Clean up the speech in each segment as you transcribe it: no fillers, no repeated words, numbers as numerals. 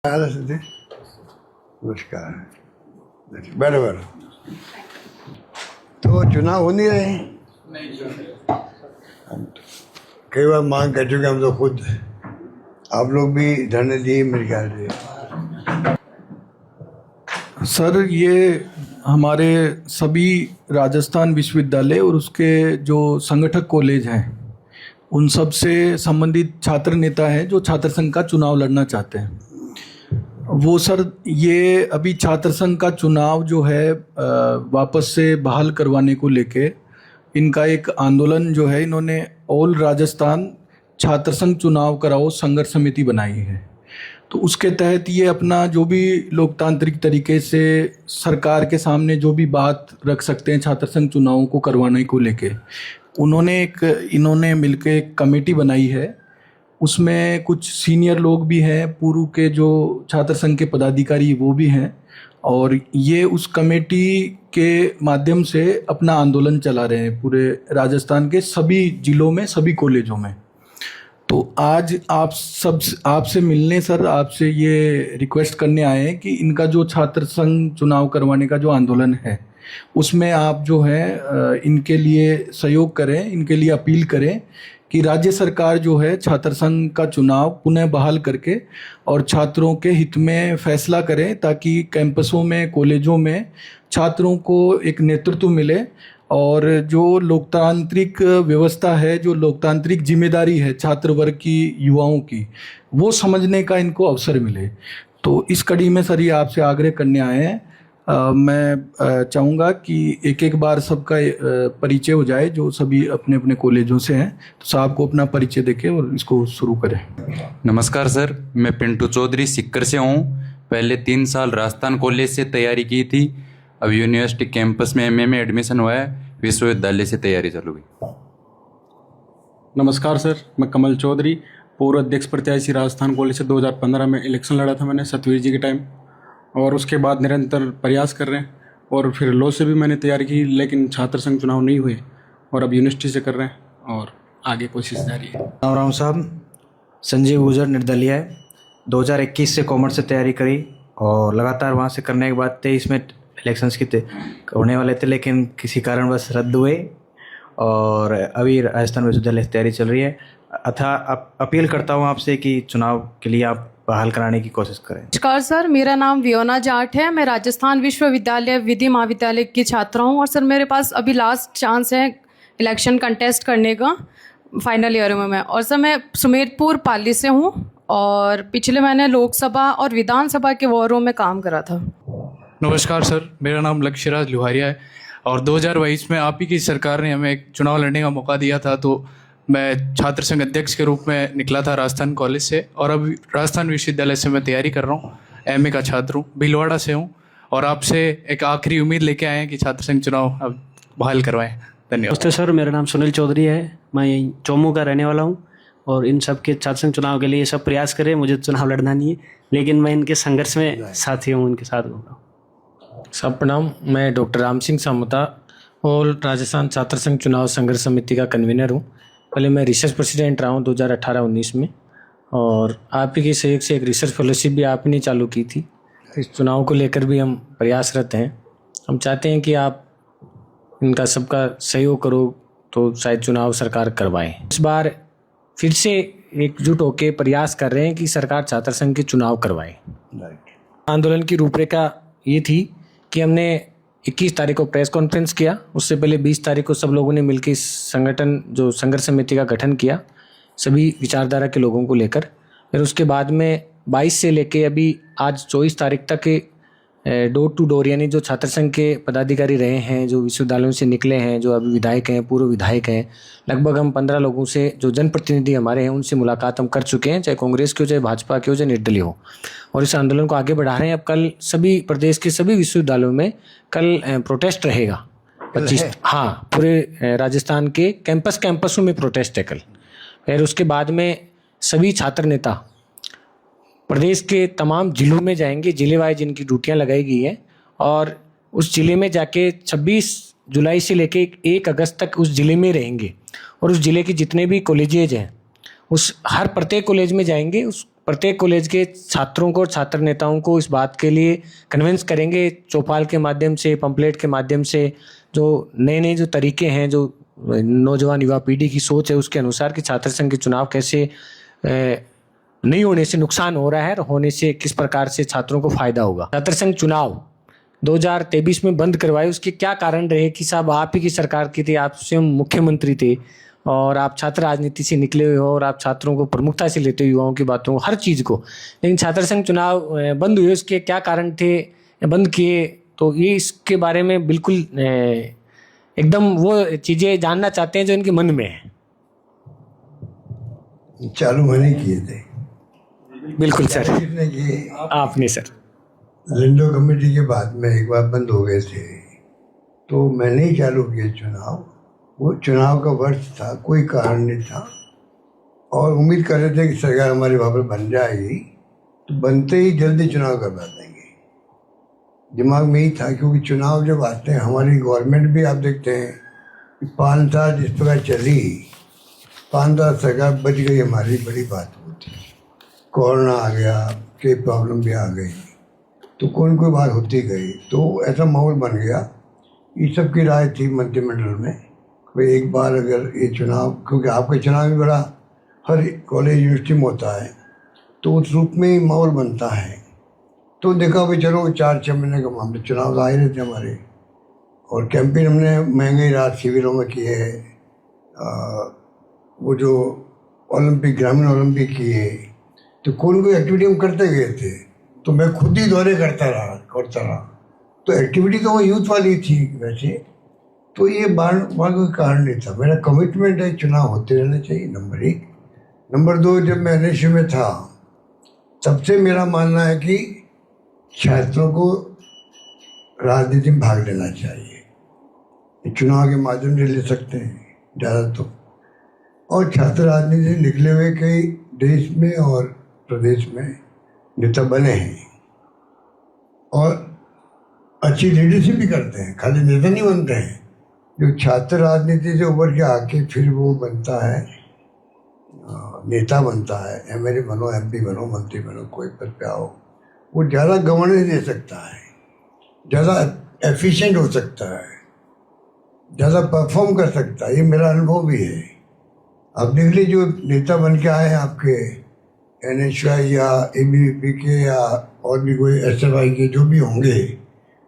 नमस्कार, बैठो बैठो। तो चुनाव हो नहीं रहे, कई बार मांग कर चुके हम तो खुद, आप लोग भी धरने दिए मेरे ख्याल से। सर, ये हमारे सभी राजस्थान विश्वविद्यालय और उसके जो संगठक कॉलेज हैं उन सब से संबंधित छात्र नेता हैं जो छात्र संघ का चुनाव लड़ना चाहते हैं। वो सर, ये अभी छात्र संघ का चुनाव जो है वापस से बहाल करवाने को लेके इनका एक आंदोलन जो है, इन्होंने ऑल राजस्थान छात्र संघ चुनाव कराओ संघर्ष समिति बनाई है। तो उसके तहत ये अपना जो भी लोकतांत्रिक तरीके से सरकार के सामने जो भी बात रख सकते हैं छात्र संघ चुनावों को करवाने को लेके, इन्होंने मिलकर एक कमेटी बनाई है। उसमें कुछ सीनियर लोग भी हैं, पूर्व के जो छात्र संघ के पदाधिकारी वो भी हैं, और ये उस कमेटी के माध्यम से अपना आंदोलन चला रहे हैं पूरे राजस्थान के सभी जिलों में, सभी कॉलेजों में। तो आज आपसे मिलने सर, आपसे ये रिक्वेस्ट करने आए हैं कि इनका जो छात्र संघ चुनाव करवाने का जो आंदोलन है उसमें आप जो है इनके लिए सहयोग करें, इनके लिए अपील करें कि राज्य सरकार जो है छात्र संघ का चुनाव पुनः बहाल करके और छात्रों के हित में फैसला करें, ताकि कैंपसों में, कॉलेजों में छात्रों को एक नेतृत्व मिले और जो लोकतांत्रिक व्यवस्था है, जो लोकतांत्रिक जिम्मेदारी है छात्र वर्ग की, युवाओं की, वो समझने का इनको अवसर मिले। तो इस कड़ी में सर ये आपसे आग्रह करने आए हैं। मैं चाहूँगा कि एक एक बार सबका परिचय हो जाए, जो सभी अपने अपने कॉलेजों से हैं। तो साहब को अपना परिचय देके और इसको शुरू करें। नमस्कार सर, मैं पिंटू चौधरी सिक्कर से हूँ। पहले 3 साल राजस्थान कॉलेज से तैयारी की थी, अब यूनिवर्सिटी कैंपस में एमए में एडमिशन हुआ है, विश्वविद्यालय से तैयारी चालू हुई। नमस्कार सर, मैं कमल चौधरी, पूर्व अध्यक्ष प्रत्याशी राजस्थान कॉलेज से 2015 में इलेक्शन लड़ा था मैंने सतवीर जी के टाइम, और उसके बाद निरंतर प्रयास कर रहे हैं। और फिर लॉ से भी मैंने तैयारी की, लेकिन छात्र संघ चुनाव नहीं हुए, और अब यूनिवर्सिटी से कर रहे हैं और आगे कोशिश जारी है। राम साहब, संजीव गुजर निर्दलीय है। 2021 से कॉमर्स से तैयारी करी और लगातार वहाँ से करने के बाद 23 में इलेक्शंस की होने वाले थे, लेकिन किसी कारणवश रद्द हुए और अभी राजस्थान विश्वविद्यालय से तैयारी चल रही है। अतः अपील करता हूँ आपसे कि चुनाव के लिए आप बहाल कराने की कोशिश करें। नमस्कार सर, मेरा नाम वियोना जाट है। मैं राजस्थान विश्वविद्यालय विधि महाविद्यालय की छात्रा हूँ, और सर मेरे पास अभी लास्ट चांस है इलेक्शन कंटेस्ट करने का फाइनल ईयर में। और सर मैं सुमेरपुर पाली से हूँ, और पिछले महीने लोकसभा और विधानसभा के वारों में काम करा था। नमस्कार सर, मेरा नाम लक्ष्यराज लुहारिया है, और 2022 में आप ही की सरकार ने हमें एक चुनाव लड़ने का मौका दिया था, तो मैं छात्र संघ अध्यक्ष के रूप में निकला था राजस्थान कॉलेज से, और अब राजस्थान विश्वविद्यालय से मैं तैयारी कर रहा हूँ। एमए का छात्र हूँ, भीलवाड़ा से हूँ, और आपसे एक आखिरी उम्मीद लेके आए हैं कि छात्र संघ चुनाव अब बहाल करवाएं। धन्यवाद। नमस्ते सर, मेरा नाम सुनील चौधरी है, मैं यहीं चौमू का रहने वाला हूँ, और इन सब के छात्र संघ चुनाव के लिए सब प्रयास करें। मुझे चुनाव लड़ना नहीं है, लेकिन मैं इनके संघर्ष में साथी हूँ, उनके साथ हूँ। सब प्रणाम, मैं डॉक्टर राम सिंह सामुता और राजस्थान छात्र संघ चुनाव संघर्ष समिति का कन्वीनर हूँ। पहले मैं रिसर्च प्रेसिडेंट रहा हूँ 2018-19 में, और आप ही के सहयोग से एक रिसर्च फेलोशिप भी आपने चालू की थी। इस चुनाव को लेकर भी हम प्रयासरत हैं। हम चाहते हैं कि आप इनका सबका सहयोग करो तो शायद चुनाव सरकार करवाए। इस बार फिर से एकजुट होकर प्रयास कर रहे हैं कि सरकार छात्र संघ के चुनाव करवाए। आंदोलन की रूपरेखा ये थी कि हमने 21 तारीख को प्रेस कॉन्फ्रेंस किया, उससे पहले 20 तारीख को सब लोगों ने मिलकर इस संगठन जो संघर्ष समिति का गठन किया सभी विचारधारा के लोगों को लेकर। फिर उसके बाद में 22 से लेके अभी आज 24 तारीख तक के डोर टू डोर, यानी जो छात्र संघ के पदाधिकारी रहे हैं, जो विश्वविद्यालयों से निकले हैं, जो अभी विधायक हैं, पूर्व विधायक हैं, लगभग हम 15 लोगों से, जो जनप्रतिनिधि हमारे हैं, उनसे मुलाकात हम कर चुके हैं, चाहे कांग्रेस के हो, चाहे भाजपा के हो, चाहे निर्दलीय हो, और इस आंदोलन को आगे बढ़ा रहे हैं। अब कल सभी प्रदेश के सभी विश्वविद्यालयों में कल प्रोटेस्ट रहेगा 25, हाँ, पूरे राजस्थान के कैंपसों में प्रोटेस्ट है कल। फिर उसके बाद में सभी छात्र नेता प्रदेश के तमाम जिलों में जाएंगे, जिले वाइज जिनकी ड्यूटियां लगाई गई हैं, और उस जिले में जाके 26 जुलाई से लेके 1 अगस्त तक उस जिले में रहेंगे, और उस जिले के जितने भी कॉलेजेज हैं उस हर प्रत्येक कॉलेज में जाएंगे, उस प्रत्येक कॉलेज के छात्रों को और छात्र नेताओं को इस बात के लिए कन्विंस करेंगे, चौपाल के माध्यम से, पंपलेट के माध्यम से, जो नए नए जो तरीके हैं, जो नौजवान युवा पीढ़ी की सोच है उसके अनुसार कि छात्र संघ के चुनाव कैसे नहीं होने से नुकसान हो रहा है और होने से किस प्रकार से छात्रों को फायदा होगा। छात्र संघ चुनाव 2023 में बंद करवाए, उसके क्या कारण रहे कि साहब आप ही की सरकार की थी, आप स्वयं मुख्यमंत्री थे और आप छात्र राजनीति से निकले हुए हो और आप छात्रों को प्रमुखता से लेते हो, युवाओं की बातों को, हर चीज़ को, लेकिन छात्र संघ चुनाव बंद हुए, उसके क्या कारण थे बंद किए? तो ये इसके बारे में बिल्कुल एकदम वो चीज़ें जानना चाहते हैं जो इनके मन में है। चालू मैंने किए थे। बिल्कुल सर, किसने किए? आपने सर। लिंडो कमेटी के बाद में एक बार बंद हो गए थे, तो मैंने ही चालू किए चुनाव। वो चुनाव का वर्ष था, कोई कारण नहीं था, और उम्मीद कर रहे थे कि सरकार हमारी वहाँ पर बन जाएगी, तो बनते ही जल्दी चुनाव करवा देंगे। दिमाग में ही था, क्योंकि चुनाव जब आते हैं, हमारी गवर्नमेंट भी आप देखते हैं कि 5 साल जिस प्रकार चली, 5 साल सरकार बच गई, हमारी बड़ी बात होती। कोरोना आ गया, कई प्रॉब्लम भी आ गई, तो कोई बात होती गई, तो ऐसा माहौल बन गया। ये सब की राय थी मंत्रिमंडल में, भाई एक बार अगर ये चुनाव, क्योंकि आपका चुनाव भी बड़ा हर कॉलेज यूनिवर्सिटी में होता है, तो उस रूप में ही माहौल बनता है। तो देखा भाई चलो 4-6 महीने का मामले, चुनाव आ ही रहे थे हमारे, और कैंपेन हमने महंगे रात शिविरों में किए, वो जो ओलंपिक, ग्रामीण ओलंपिक किए, तो कोई एक्टिविटी हम करते गए थे। तो मैं खुद ही दौरे करता रहा, तो एक्टिविटी तो वो यूथ वाली थी वैसे, तो ये बार कोई कारण नहीं था। मेरा कमिटमेंट है चुनाव होते रहने चाहिए, नंबर 1। नंबर 2, जब मैं NSU में था तब से मेरा मानना है कि छात्रों को राजनीति में भाग लेना चाहिए। चुनाव के माध्यम से ले सकते हैं ज़्यादा तो, और छात्र राजनीति से निकले हुए कई देश में और प्रदेश में नेता बने हैं और अच्छी लीडरशिप भी करते हैं, खाली नेता नहीं बनते हैं। जो छात्र राजनीति से उभर के आके फिर वो बनता है, नेता बनता है, MLA बनो, MP बनो, मंत्री बनो, कोई पद पे आओ, वो ज़्यादा गवर्नेंस दे सकता है, ज़्यादा एफिशिएंट हो सकता है, ज़्यादा परफॉर्म कर सकता है। ये मेरा अनुभव भी है। अब देख लीजिए, जो नेता बन के आए हैं आपके NSY या ABVP के या और भी कोई SFI के जो भी होंगे,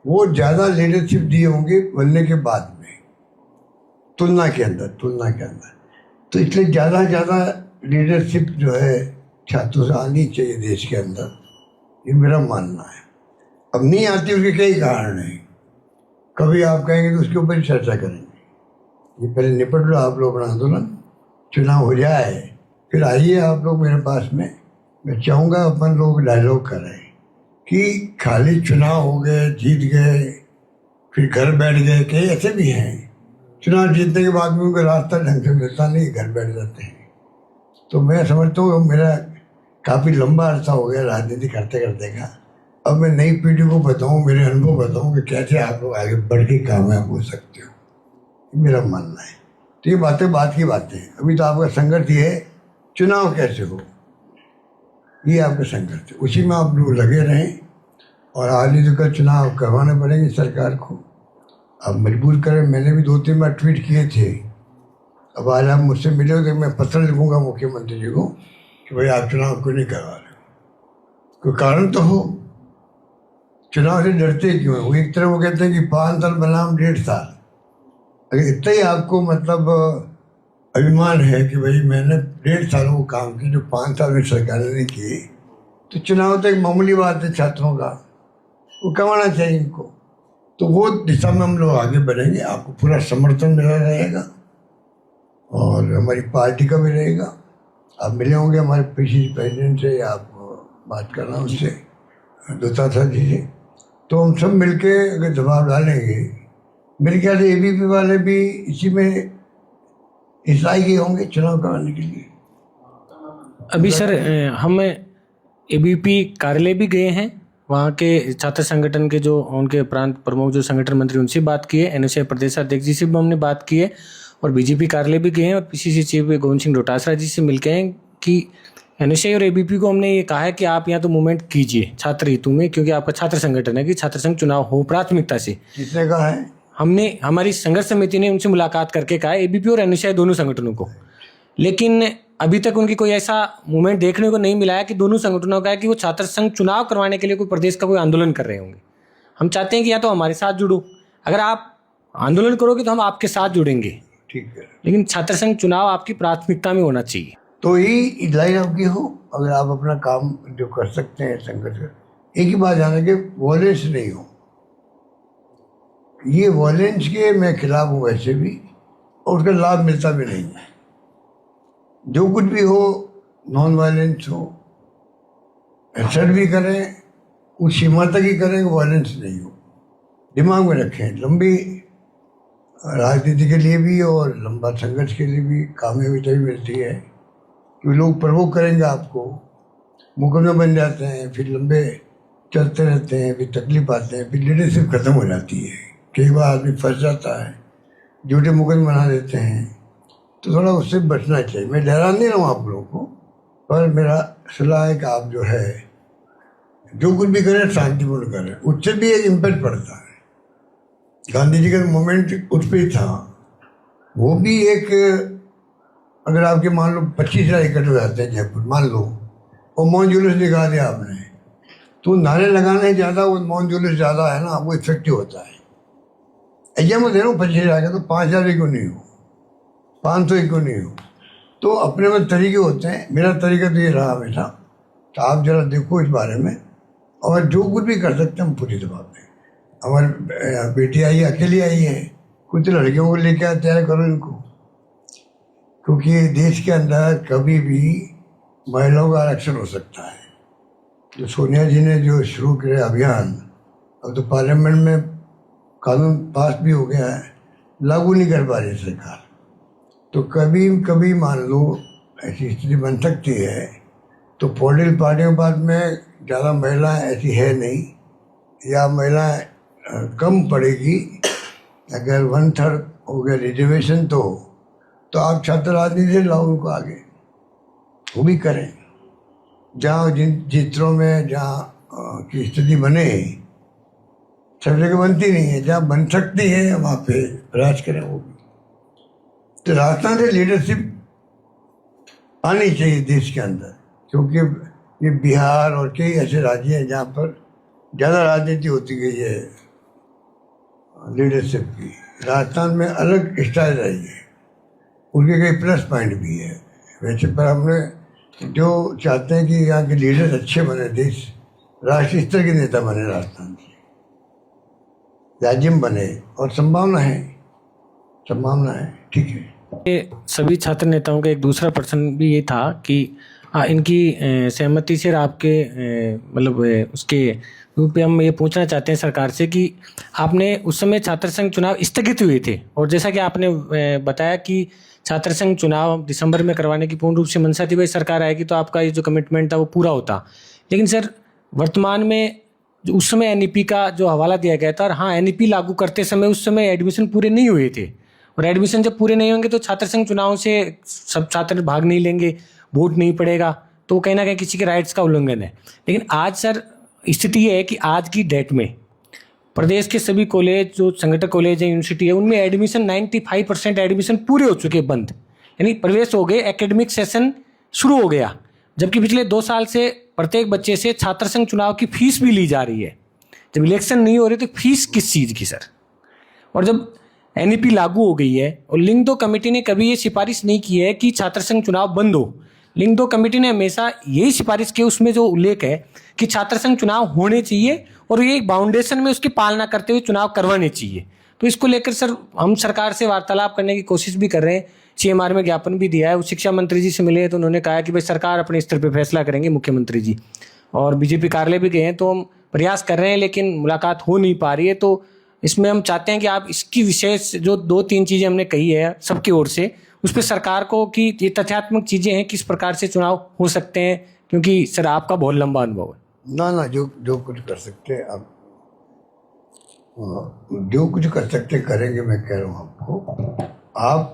वो ज़्यादा लीडरशिप दिए होंगे बनने के बाद में, तुलना के अंदर। तो इसलिए ज़्यादा लीडरशिप जो है छात्रों से आनी चाहिए देश के अंदर, ये मेरा मानना है। अब नहीं आती, उसके कई कारण हैं, कभी आप कहेंगे तो उसके ऊपर चर्चा करेंगे। ये पहले निपट लो आप लोग अपना आंदोलन, चुनाव हो जाए, फिर आइए आप लोग मेरे पास में। मैं चाहूँगा अपन लोग डायलॉग करें कि खाली चुनाव हो गए, जीत गए, फिर घर बैठ गए, कई ऐसे भी हैं चुनाव जीतने के बाद में उनका रास्ता ढंग से मिलता नहीं, घर बैठ जाते हैं। तो मैं समझता हूँ मेरा काफ़ी लंबा अर्सा हो गया राजनीति करते करते का। अब मैं नई पीढ़ी को बताऊँ, मेरे अनुभव बताऊँ कि कैसे आप लोग आगे बढ़ के कामयाब हो सकते हो, मेरा मानना है। तो ये बातें बात की बातें हैं। अभी तो आपका संघर्ष ये है चुनाव कैसे हो, ये आपका संघर्ष है, उसी में आप लोग लगे रहें। और आज ही तो कल चुनाव करवाने पड़ेंगे सरकार को, आप मजबूर करें। मैंने भी 2-3 बार ट्वीट किए थे। अब आज आप मुझसे मिले हो तो मैं पत्र लिखूँगा मुख्यमंत्री जी को कि भाई आप चुनाव क्यों नहीं करवा रहे, कोई कारण तो हो। चुनाव से डरते क्यों हैं? वो एक तरफ वो कहते हैं कि 5 साल बनाम 1.5 साल। अगर इतना ही आपको मतलब अभिमान है कि भाई मैंने 1.5 साल वो काम किया जो 5 साल में सरकार ने किए, तो चुनाव तो एक मामूली बात है छात्रों का, वो करवाना चाहिए इनको। तो वो दिशा में हम लोग आगे बढ़ेंगे, आपको पूरा समर्थन मिला रहेगा और हमारी पार्टी का भी रहेगा। आप मिले होंगे हमारे PCC प्रेसिडेंट से, आप बात करना उससे, दुतासा जी से, तो हम सब मिलके अगर दबाव डालेंगे, मेरे ख्याल से ABP वाले भी इसी में हिस्सा ही होंगे चुनाव कराने के लिए। अभी सर हम ABP कार्यालय भी गए हैं, वहाँ के छात्र संगठन के जो उनके प्रांत प्रमुख जो संगठन मंत्री उनसे बात की है, NSY प्रदेश अध्यक्ष जी से भी हमने बात की है, और BJP कार्यालय भी गए हैं और PCC चीफ गोविंद सिंह डोटासरा जी से मिलके हैं कि एनएसआई और एबीपी को हमने ये कहा है कि आप यहाँ तो मूवमेंट कीजिए छात्र हितों में, क्योंकि आपका छात्र संगठन है, कि छात्र संघ चुनाव हो प्राथमिकता से। किसने कहा है? हमने, हमारी संघर्ष समिति ने उनसे मुलाकात करके कहा है, एबीपी और एनएसआई दोनों संगठनों को। लेकिन अभी तक उनकी कोई ऐसा मूवमेंट देखने को नहीं मिला है कि दोनों संगठनों का है कि वो छात्र संघ चुनाव करवाने के लिए कोई प्रदेश का कोई आंदोलन कर रहे होंगे। हम चाहते हैं कि या तो हमारे साथ जुड़ो, अगर आप आंदोलन करोगे तो हम आपके साथ जुड़ेंगे, ठीक है, लेकिन छात्र संघ चुनाव आपकी प्राथमिकता में होना चाहिए। तो ही लाइन आपकी हो। अगर आप अपना काम जो कर सकते हैं संघर्ष, एक ही बात जाना कि वॉयलेंस नहीं हो। ये वॉयलेंस के मैं खिलाफ हूँ वैसे भी, और उसका लाभ मिलता भी नहीं है। जो कुछ भी हो, नॉन वायलेंस हो, असर भी करें उस सीमा तक ही करें, वॉयलेंस नहीं हो। दिमाग में रखें, लंबी राजनीति के लिए भी और लंबा संघर्ष के लिए भी कामयाबी तभी मिलती है कि लोग प्रवोक करेंगे आपको, मुकदमे बन जाते हैं, फिर लंबे चलते रहते हैं, फिर तकलीफ आते हैं, फिर लीडरशिप खत्म हो जाती है। कई बार आदमी फंस जाता है, झूठे मुकदमे बना देते हैं, तो थोड़ा उससे बचना चाहिए। मैं डरा नहीं रहा हूँ आप लोगों को, पर मेरा सलाह है कि आप जो है जो कुछ भी करें शांतिपूर्ण करें। उससे भी एक इम्पैक्ट पड़ता है। गांधी जी का मोमेंट उस पर ही था, वो भी एक, अगर आपके मान लो 25,000 इकट्ठे हो जाते हैं जयपुर, मान लो, और मौन जुलूस निकाल दिया आपने, तो नारे लगाने ज़्यादा वो मौन जुलूस ज़्यादा है ना, वो इफेक्टिव होता है। ऐसा मैं दे रहा हूँ 25,000 का, तो 5,000 क्यों नहीं हो, 500 क्यों नहीं हो। तो अपने में तरीके होते हैं। मेरा तरीका तो ये रहा हमेशा। तो आप जरा देखो इस बारे में, और जो कुछ भी कर सकते हैं हम पूरी दबाव दें। हमारी बेटी आई, अकेली आई है, कुछ लड़कियों को लेकर आए, तैयार करो इनको, क्योंकि देश के अंदर कभी भी महिलाओं का आरक्षण हो सकता है। जो सोनिया जी ने जो शुरू किया अभियान, अब तो पार्लियामेंट में कानून पास भी हो गया है, लागू नहीं कर पा रही सरकार। तो कभी कभी मान लो ऐसी स्थिति बन सकती है, तो पॉलिटिकल पार्टियों के पास में ज़्यादा महिलाएं ऐसी है नहीं, या महिलाएं कम पड़ेगी। अगर 1/3 हो गया रिजर्वेशन, तो आप छात्र राजनीति से लाओ उनको आगे, वो भी करें। जहाँ जिन क्षेत्रों में जहाँ की स्थिति बने, सब जगह बनती नहीं है, जहाँ बन सकती है वहाँ पे प्रयास करें वो भी। तो राजस्थान से लीडरशिप आनी चाहिए देश के अंदर, क्योंकि ये बिहार और कई ऐसे राज्य हैं जहाँ पर ज़्यादा राजनीति होती गई है लीडरशिप की। राजस्थान में अलग स्टाइल रही है, उनके कई प्लस पॉइंट भी है वैसे, पर हमने जो चाहते हैं कि यहाँ के लीडर्स अच्छे बने, देश राष्ट्रीय स्तर के नेता बने, राजस्थान से राज्य में बने, और संभावना है, ठीक है। ये सभी छात्र नेताओं का एक दूसरा प्रश्न भी ये था कि इनकी सहमति से आपके मतलब उसके रूप में हम ये पूछना चाहते हैं सरकार से कि आपने उस समय छात्र संघ चुनाव स्थगित हुए थे, और जैसा कि आपने बताया कि छात्र संघ चुनाव दिसंबर में करवाने की पूर्ण रूप से मंशा थी, भाई सरकार आएगी तो आपका ये जो कमिटमेंट था वो पूरा होता। लेकिन सर वर्तमान में उस समय एनईपी का जो हवाला दिया गया था, और हाँ एनईपी लागू करते समय उस समय एडमिशन पूरे नहीं हुए थे, और एडमिशन जब पूरे नहीं होंगे तो छात्र संघ चुनाव से सब छात्र भाग नहीं लेंगे, वोट नहीं पड़ेगा, तो कहीं ना कहीं किसी के राइट्स का उल्लंघन है। लेकिन आज सर स्थिति ये है कि आज की डेट में प्रदेश के सभी कॉलेज, जो संगठन कॉलेज है, यूनिवर्सिटी है, उनमें एडमिशन 95% एडमिशन पूरे हो चुके बंद, यानी प्रवेश हो गए, एकेडमिक सेशन शुरू हो गया। जबकि पिछले 2 साल से प्रत्येक बच्चे से छात्र संघ चुनाव की फीस भी ली जा रही है। जब इलेक्शन नहीं हो रही तो फीस किस चीज़ की सर? और जब एनईपी लागू हो गई है, और लिंग 2 कमेटी ने कभी ये सिफारिश नहीं की है कि छात्र संघ चुनाव बंद हो। लिंग 2 कमेटी ने हमेशा यही सिफारिश की, उसमें जो उल्लेख है कि छात्र संघ चुनाव होने चाहिए, और ये एक बाउंडेशन में उसकी पालना करते हुए चुनाव करवाने चाहिए। तो इसको लेकर सर हम सरकार से वार्तालाप करने की कोशिश भी कर रहे हैं, सीएमआर में ज्ञापन भी दिया है। वो शिक्षा मंत्री जी से मिले तो उन्होंने कहा कि भाई सरकार अपने स्तर पर फैसला करेंगे, मुख्यमंत्री जी, और बीजेपी कार्यालय भी गए हैं, तो हम प्रयास कर रहे हैं, लेकिन मुलाकात हो नहीं पा रही है। तो इसमें हम चाहते हैं कि आप इसकी विशेष जो 2-3 चीज़ें हमने कही है सबकी ओर से, उस पर सरकार को कि ये तथ्यात्मक चीज़ें हैं, किस प्रकार से चुनाव हो सकते हैं, क्योंकि सर आपका बहुत लंबा अनुभव है। ना जो कुछ कर सकते हैं आप, जो कुछ कर सकते करेंगे। मैं कह रहा हूँ आपको, आप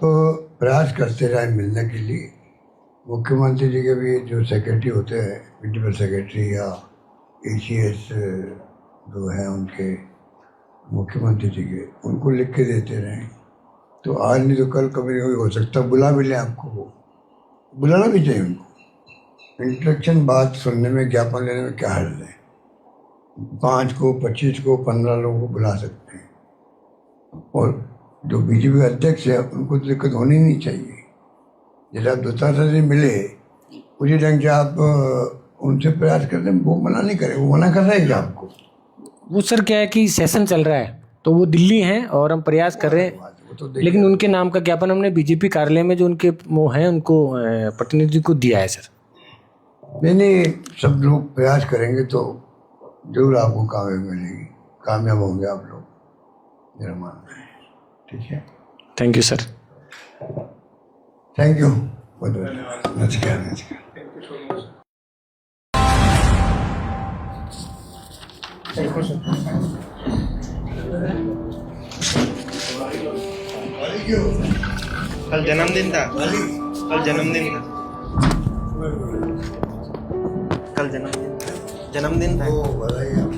प्रयास करते रहे मिलने के लिए, मुख्यमंत्री जी के भी जो सेक्रेटरी होते हैं, प्रिंसिपल सेक्रेटरी या ACS जो हैं उनके, मुख्यमंत्री जी के, उनको लिख के देते रहें तो आज नहीं तो कल कभी नहीं हो सकता। बुला भी लें आपको, वो बुलाना भी चाहिए उनको। इंट्रैक्शन बात सुनने में, ज्ञापन लेने में क्या हर्ज है। 5 को 25 को 15 लोगों को बुला सकते हैं। और जो BJP के अध्यक्ष है उनको तो दिक्कत होनी नहीं चाहिए। जैसे आप दोतारा से मिले, उसी ढंग से आप उनसे प्रयास करते हैं, वो मना नहीं करे, वो मना कर रहे हैं क्या आपको? वो सर क्या है कि सेशन चल रहा है तो वो दिल्ली हैं और हम प्रयास कर रहे हैं, वो तो लेकिन उनके नाम का ज्ञापन हमने बीजेपी कार्यालय में जो उनके वो हैं उनको प्रतिनिधि को दिया है सर। नहीं, सब लोग प्रयास करेंगे तो जरूर आपको कामयाबी मिलेगी, कामयाब होंगे आप लोग, मेरा मानना है। ठीक है, thank you sir. Thank you. नमस्कार। कल जन्मदिन था। जन्मदिन था। ओ, बधाई।